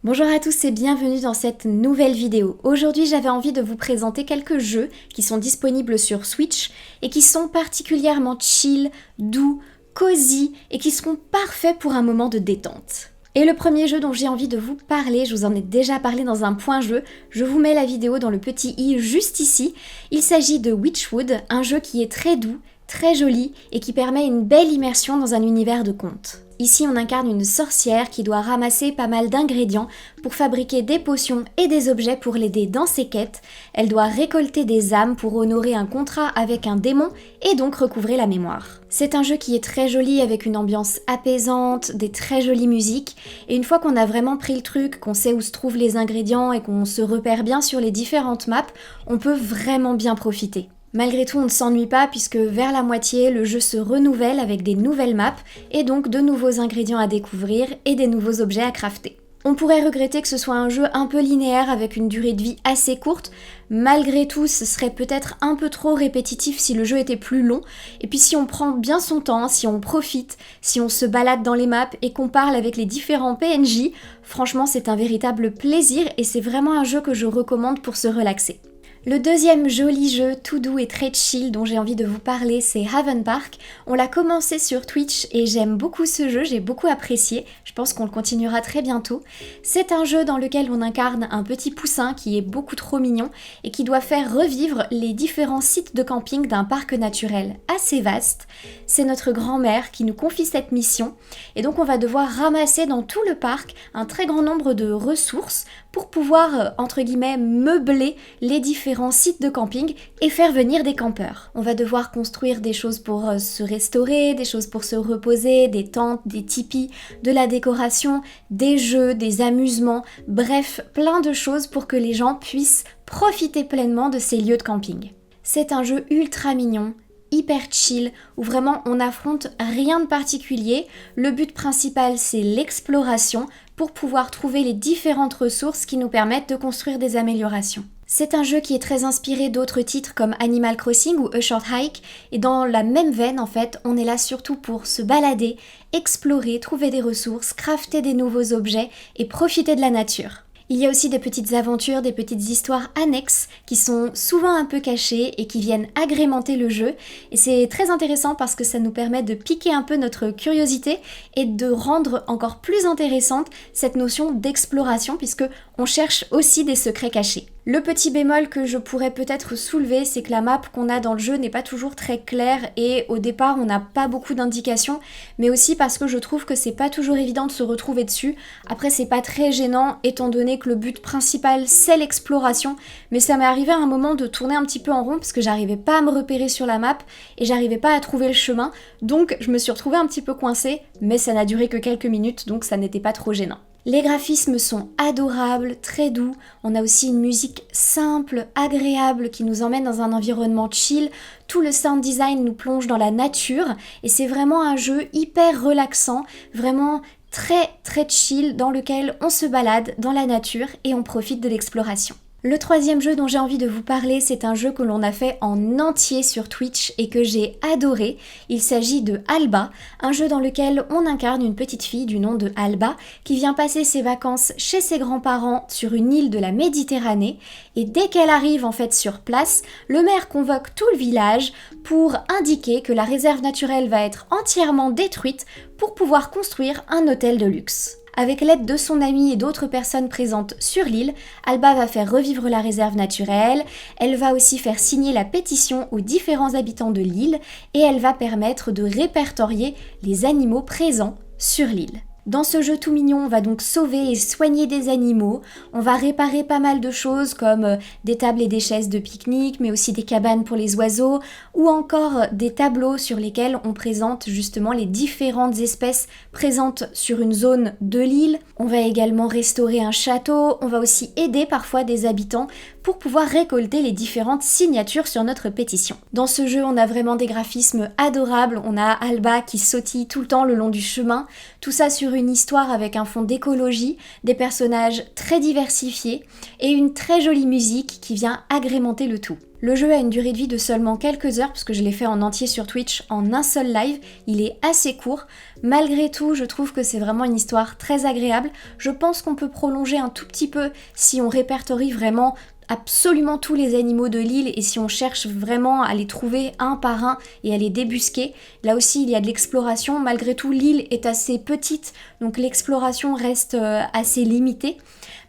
Bonjour à tous et bienvenue dans cette nouvelle vidéo. Aujourd'hui j'avais envie de vous présenter quelques jeux qui sont disponibles sur Switch et qui sont particulièrement chill, doux, cosy et qui seront parfaits pour un moment de détente. Et le premier jeu dont j'ai envie de vous parler, je vous en ai déjà parlé dans un point jeu, je vous mets la vidéo dans le petit i juste ici. Il s'agit de Witchwood, un jeu qui est très doux, très joli et qui permet une belle immersion dans un univers de contes. Ici, on incarne une sorcière qui doit ramasser pas mal d'ingrédients pour fabriquer des potions et des objets pour l'aider dans ses quêtes. Elle doit récolter des âmes pour honorer un contrat avec un démon et donc recouvrer la mémoire. C'est un jeu qui est très joli avec une ambiance apaisante, des très jolies musiques. Et une fois qu'on a vraiment pris le truc, qu'on sait où se trouvent les ingrédients et qu'on se repère bien sur les différentes maps, on peut vraiment bien profiter. Malgré tout, on ne s'ennuie pas puisque vers la moitié, le jeu se renouvelle avec des nouvelles maps et donc de nouveaux ingrédients à découvrir et des nouveaux objets à crafter. On pourrait regretter que ce soit un jeu un peu linéaire avec une durée de vie assez courte. Malgré tout, ce serait peut-être un peu trop répétitif si le jeu était plus long. Et puis si on prend bien son temps, si on profite, si on se balade dans les maps et qu'on parle avec les différents PNJ, franchement c'est un véritable plaisir et c'est vraiment un jeu que je recommande pour se relaxer. Le deuxième joli jeu tout doux et très chill dont j'ai envie de vous parler, c'est Haven Park. On l'a commencé sur Twitch et j'aime beaucoup ce jeu, j'ai beaucoup apprécié. Je pense qu'on le continuera très bientôt. C'est un jeu dans lequel on incarne un petit poussin qui est beaucoup trop mignon et qui doit faire revivre les différents sites de camping d'un parc naturel assez vaste. C'est notre grand-mère qui nous confie cette mission et donc on va devoir ramasser dans tout le parc un très grand nombre de ressources pour pouvoir, entre guillemets, meubler les différents sites de camping et faire venir des campeurs. On va devoir construire des choses pour se restaurer, des choses pour se reposer, des tentes, des tipis, de la décoration, des jeux, des amusements, bref, plein de choses pour que les gens puissent profiter pleinement de ces lieux de camping. C'est un jeu ultra mignon, hyper chill, où vraiment on n'affronte rien de particulier. Le but principal c'est l'exploration pour pouvoir trouver les différentes ressources qui nous permettent de construire des améliorations. C'est un jeu qui est très inspiré d'autres titres comme Animal Crossing ou A Short Hike, et dans la même veine en fait, on est là surtout pour se balader, explorer, trouver des ressources, crafter des nouveaux objets et profiter de la nature. Il y a aussi des petites aventures, des petites histoires annexes qui sont souvent un peu cachées et qui viennent agrémenter le jeu. Et c'est très intéressant parce que ça nous permet de piquer un peu notre curiosité et de rendre encore plus intéressante cette notion d'exploration puisque on cherche aussi des secrets cachés. Le petit bémol que je pourrais peut-être soulever, c'est que la map qu'on a dans le jeu n'est pas toujours très claire et au départ on n'a pas beaucoup d'indications, mais aussi parce que je trouve que c'est pas toujours évident de se retrouver dessus. Après c'est pas très gênant étant donné que le but principal c'est l'exploration, mais ça m'est arrivé à un moment de tourner un petit peu en rond parce que j'arrivais pas à me repérer sur la map et j'arrivais pas à trouver le chemin, donc je me suis retrouvée un petit peu coincée, mais ça n'a duré que quelques minutes donc ça n'était pas trop gênant. Les graphismes sont adorables, très doux, on a aussi une musique simple, agréable qui nous emmène dans un environnement chill, tout le sound design nous plonge dans la nature et c'est vraiment un jeu hyper relaxant, vraiment très très chill dans lequel on se balade dans la nature et on profite de l'exploration. Le troisième jeu dont j'ai envie de vous parler, c'est un jeu que l'on a fait en entier sur Twitch et que j'ai adoré. Il s'agit de Alba, un jeu dans lequel on incarne une petite fille du nom de Alba qui vient passer ses vacances chez ses grands-parents sur une île de la Méditerranée et dès qu'elle arrive en fait sur place, le maire convoque tout le village pour indiquer que la réserve naturelle va être entièrement détruite pour pouvoir construire un hôtel de luxe. Avec l'aide de son ami et d'autres personnes présentes sur l'île, Alba va faire revivre la réserve naturelle, elle va aussi faire signer la pétition aux différents habitants de l'île et elle va permettre de répertorier les animaux présents sur l'île. Dans ce jeu tout mignon, on va donc sauver et soigner des animaux, on va réparer pas mal de choses comme des tables et des chaises de pique-nique, mais aussi des cabanes pour les oiseaux, ou encore des tableaux sur lesquels on présente justement les différentes espèces présentes sur une zone de l'île. On va également restaurer un château, on va aussi aider parfois des habitants pour pouvoir récolter les différentes signatures sur notre pétition. Dans ce jeu, on a vraiment des graphismes adorables, on a Alba qui sautille tout le temps le long du chemin, tout ça sur une histoire avec un fond d'écologie, des personnages très diversifiés et une très jolie musique qui vient agrémenter le tout. Le jeu a une durée de vie de seulement quelques heures, parce que je l'ai fait en entier sur Twitch en un seul live, il est assez court. Malgré tout, je trouve que c'est vraiment une histoire très agréable. Je pense qu'on peut prolonger un tout petit peu si on répertorie vraiment absolument tous les animaux de l'île et si on cherche vraiment à les trouver un par un et à les débusquer. Là aussi il y a de l'exploration, malgré tout l'île est assez petite donc l'exploration reste assez limitée.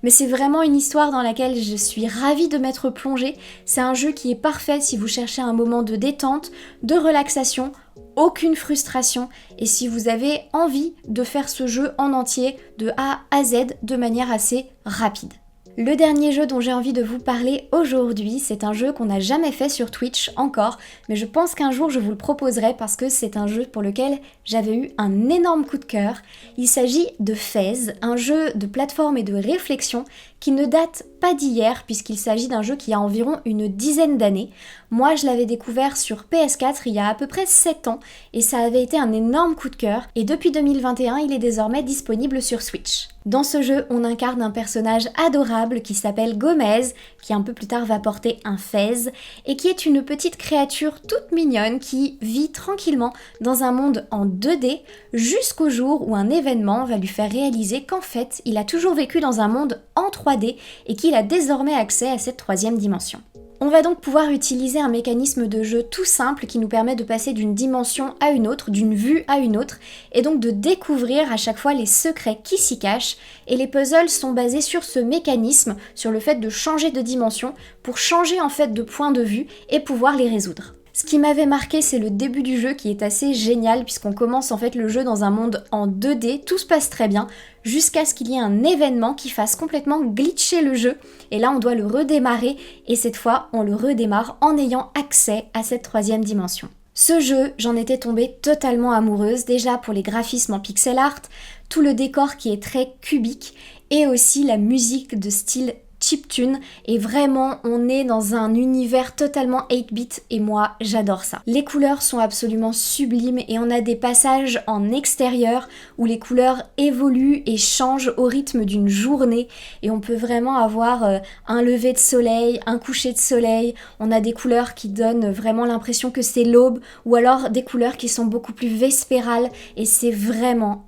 Mais c'est vraiment une histoire dans laquelle je suis ravie de m'être plongée. C'est un jeu qui est parfait si vous cherchez un moment de détente, de relaxation, aucune frustration et si vous avez envie de faire ce jeu en entier de A à Z de manière assez rapide. Le dernier jeu dont j'ai envie de vous parler aujourd'hui, c'est un jeu qu'on n'a jamais fait sur Twitch encore, mais je pense qu'un jour je vous le proposerai parce que c'est un jeu pour lequel j'avais eu un énorme coup de cœur. Il s'agit de Fez, un jeu de plateforme et de réflexion qui ne date pas d'hier puisqu'il s'agit d'un jeu qui a environ une dizaine d'années. Moi je l'avais découvert sur PS4 il y a à peu près 7 ans et ça avait été un énorme coup de cœur et depuis 2021 il est désormais disponible sur Switch. Dans ce jeu on incarne un personnage adorable qui s'appelle Gomez, qui un peu plus tard va porter un fez et qui est une petite créature toute mignonne qui vit tranquillement dans un monde en 2D jusqu'au jour où un événement va lui faire réaliser qu'en fait il a toujours vécu dans un monde en 3D et qu'il a désormais accès à cette troisième dimension. On va donc pouvoir utiliser un mécanisme de jeu tout simple qui nous permet de passer d'une dimension à une autre, d'une vue à une autre, et donc de découvrir à chaque fois les secrets qui s'y cachent, et les puzzles sont basés sur ce mécanisme, sur le fait de changer de dimension, pour changer en fait de point de vue et pouvoir les résoudre. Ce qui m'avait marqué, c'est le début du jeu qui est assez génial puisqu'on commence en fait le jeu dans un monde en 2D, tout se passe très bien, jusqu'à ce qu'il y ait un événement qui fasse complètement glitcher le jeu. Et là, on doit le redémarrer et cette fois, on le redémarre en ayant accès à cette troisième dimension. Ce jeu, j'en étais tombée totalement amoureuse, déjà pour les graphismes en pixel art, tout le décor qui est très cubique et aussi la musique de style chiptune et vraiment on est dans un univers totalement 8-bit et moi j'adore ça. Les couleurs sont absolument sublimes et on a des passages en extérieur où les couleurs évoluent et changent au rythme d'une journée et on peut vraiment avoir un lever de soleil, un coucher de soleil, on a des couleurs qui donnent vraiment l'impression que c'est l'aube ou alors des couleurs qui sont beaucoup plus vespérales et c'est vraiment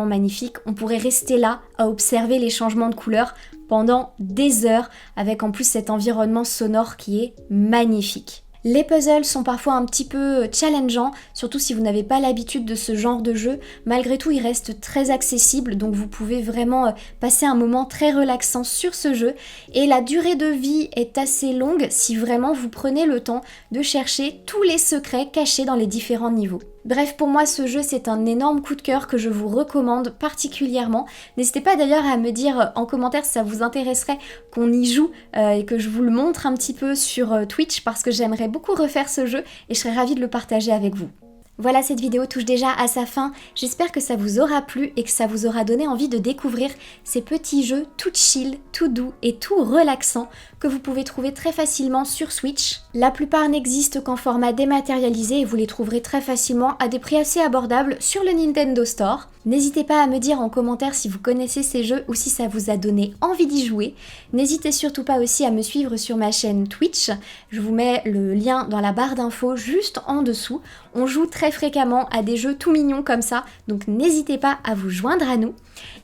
magnifique. On pourrait rester là à observer les changements de couleurs pendant des heures avec en plus cet environnement sonore qui est magnifique. Les puzzles sont parfois un petit peu challengeants, surtout si vous n'avez pas l'habitude de ce genre de jeu. Malgré tout, ils restent très accessibles, donc vous pouvez vraiment passer un moment très relaxant sur ce jeu. Et la durée de vie est assez longue si vraiment vous prenez le temps de chercher tous les secrets cachés dans les différents niveaux. Bref, pour moi, ce jeu, c'est un énorme coup de cœur que je vous recommande particulièrement. N'hésitez pas d'ailleurs à me dire en commentaire si ça vous intéresserait qu'on y joue et que je vous le montre un petit peu sur Twitch parce que j'aimerais beaucoup refaire ce jeu et je serais ravie de le partager avec vous. Voilà, cette vidéo touche déjà à sa fin. J'espère que ça vous aura plu et que ça vous aura donné envie de découvrir ces petits jeux tout chill, tout doux et tout relaxant que vous pouvez trouver très facilement sur Switch. La plupart n'existent qu'en format dématérialisé et vous les trouverez très facilement à des prix assez abordables sur le Nintendo Store. N'hésitez pas à me dire en commentaire si vous connaissez ces jeux ou si ça vous a donné envie d'y jouer. N'hésitez surtout pas aussi à me suivre sur ma chaîne Twitch. Je vous mets le lien dans la barre d'infos juste en dessous. On joue très fréquemment à des jeux tout mignons comme ça, donc n'hésitez pas à vous joindre à nous.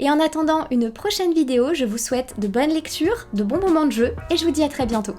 Et en attendant une prochaine vidéo, je vous souhaite de bonnes lectures, de bons moments de jeu et je vous dis à très bientôt.